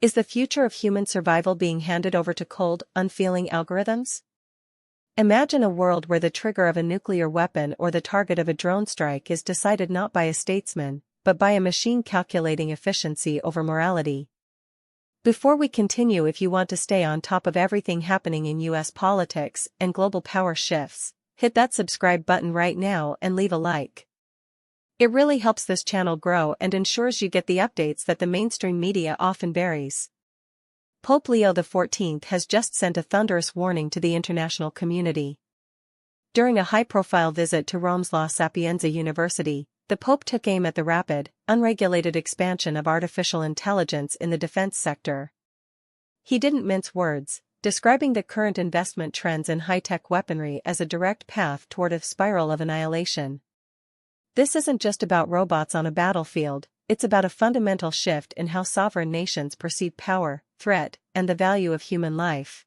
Is the future of human survival being handed over to cold, unfeeling algorithms? Imagine a world where the trigger of a nuclear weapon or the target of a drone strike is decided not by a statesman, but by a machine calculating efficiency over morality. Before we continue, if you want to stay on top of everything happening in US politics and global power shifts, hit that subscribe button right now and leave a like. It really helps this channel grow and ensures you get the updates that the mainstream media often buries. Pope Leo XIV has just sent a thunderous warning to the international community. During a high-profile visit to Rome's La Sapienza University, the Pope took aim at the rapid, unregulated expansion of artificial intelligence in the defense sector. He didn't mince words, describing the current investment trends in high-tech weaponry as a direct path toward a spiral of annihilation. This isn't just about robots on a battlefield, it's about a fundamental shift in how sovereign nations perceive power, threat, and the value of human life.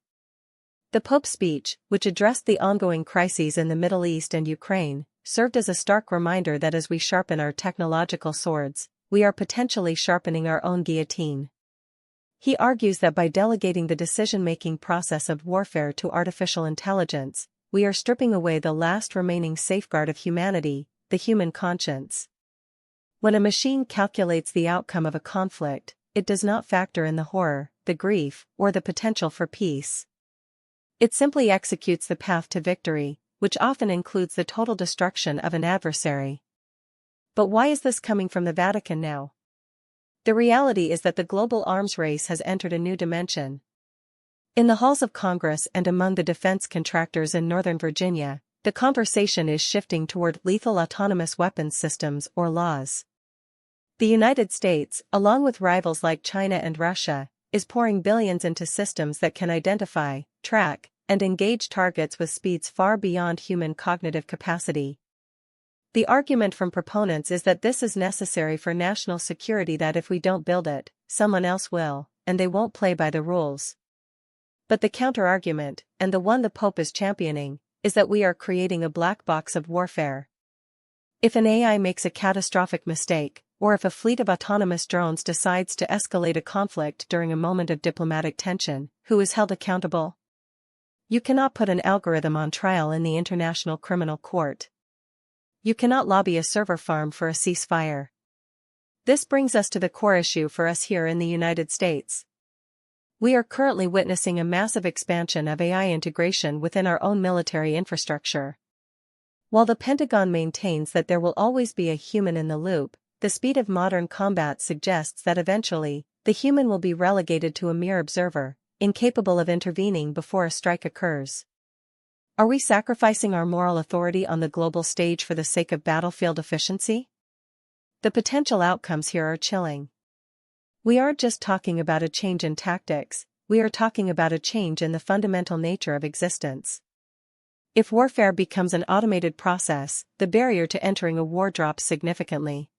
The Pope's speech, which addressed the ongoing crises in the Middle East and Ukraine, served as a stark reminder that as we sharpen our technological swords, we are potentially sharpening our own guillotine. He argues that by delegating the decision-making process of warfare to artificial intelligence, we are stripping away the last remaining safeguard of humanity, the human conscience. When a machine calculates the outcome of a conflict, it does not factor in the horror, the grief, or the potential for peace. It simply executes the path to victory, which often includes the total destruction of an adversary. But why is this coming from the Vatican now? The reality is that the global arms race has entered a new dimension. In the halls of Congress and among the defense contractors in Northern Virginia, the conversation is shifting toward lethal autonomous weapons systems or laws. The United States, along with rivals like China and Russia, is pouring billions into systems that can identify, track, and engage targets with speeds far beyond human cognitive capacity. The argument from proponents is that this is necessary for national security, that if we don't build it, someone else will, and they won't play by the rules. But the counter-argument, and the one the Pope is championing, is that we are creating a black box of warfare. If an AI makes a catastrophic mistake, or if a fleet of autonomous drones decides to escalate a conflict during a moment of diplomatic tension, who is held accountable? You cannot put an algorithm on trial in the International Criminal Court. You cannot lobby a server farm for a ceasefire. This brings us to the core issue for us here in the United States. We are currently witnessing a massive expansion of AI integration within our own military infrastructure. While the Pentagon maintains that there will always be a human in the loop, the speed of modern combat suggests that eventually, the human will be relegated to a mere observer, incapable of intervening before a strike occurs. Are we sacrificing our moral authority on the global stage for the sake of battlefield efficiency? The potential outcomes here are chilling. We aren't just talking about a change in tactics, we are talking about a change in the fundamental nature of existence. If warfare becomes an automated process, the barrier to entering a war drops significantly.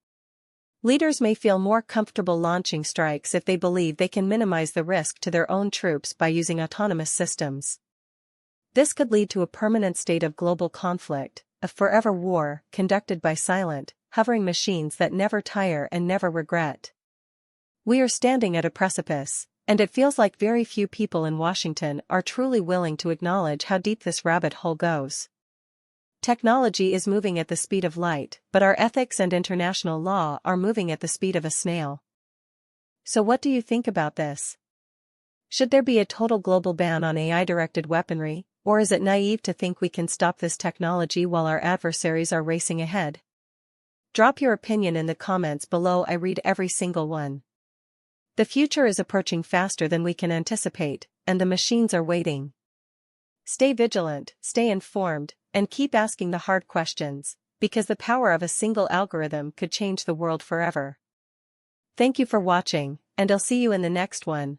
Leaders may feel more comfortable launching strikes if they believe they can minimize the risk to their own troops by using autonomous systems. This could lead to a permanent state of global conflict, a forever war conducted by silent, hovering machines that never tire and never regret. We are standing at a precipice, and it feels like very few people in Washington are truly willing to acknowledge how deep this rabbit hole goes. Technology is moving at the speed of light, but our ethics and international law are moving at the speed of a snail. So what do you think about this? Should there be a total global ban on AI-directed weaponry, or is it naive to think we can stop this technology while our adversaries are racing ahead? Drop your opinion in the comments below. I read every single one. The future is approaching faster than we can anticipate, and the machines are waiting. Stay vigilant, stay informed, and keep asking the hard questions, because the power of a single algorithm could change the world forever. Thank you for watching, and I'll see you in the next one.